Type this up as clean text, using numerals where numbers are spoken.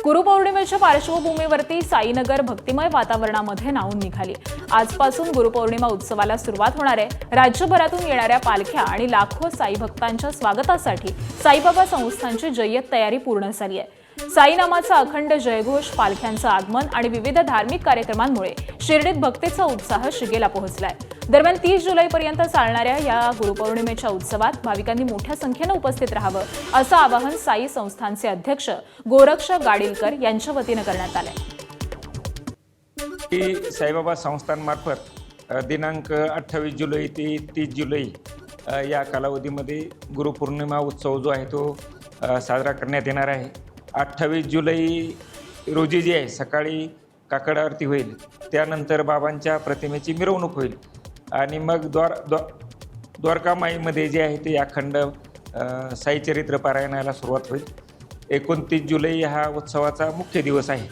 गुरुपौर्णिमेच्या पार्श्वभूमीवरती साईनगर भक्तिमय वातावरणामध्ये न्हाऊन निघाली। आजपासून गुरुपौर्णिमा उत्सवाला सुरुवात होणार आहे। राज्यभरातून येणाऱ्या पालख्या आणि लाखो साई भक्तांच्या स्वागतासाठी साईबाबा संस्थांची जय्यत तयारी पूर्ण झाली आहे। साई नामाचा अखंड जयघोष, पालख्यांचं आगमन आणि विविध धार्मिक कार्यक्रमांमुळे शिर्डीत भक्तीचा उत्साह शिगेला पोहोचलाय। दरम्यान 30 जुलैपर्यंत चालणाऱ्या या गुरुपौर्णिमेच्या उत्सवात भाविकांनी मोठ्या संख्येने उपस्थित राहावं असं आवाहन साई संस्थानचे अध्यक्ष गोरक्ष गाडीलकर यांच्या वतीने करण्यात आले। साईबाबा संस्थानमार्फत दिनांक 28 जुलै ते 30 जुलै या कालावधीमध्ये गुरुपौर्णिमा उत्सव जो आहे तो साजरा करण्यात येणार आहे। 28 जुलै रोजी जे आहे सकाळी काकड आरती होईल, त्यानंतर बाबांच्या प्रतिमेची मिरवणूक होईल आणि मग द्वारकामाईमध्ये जे आहे ते अखंड साईचरित्र पारायणाला सुरुवात होईल। 29 जुलै हा उत्सवाचा मुख्य दिवस आहे।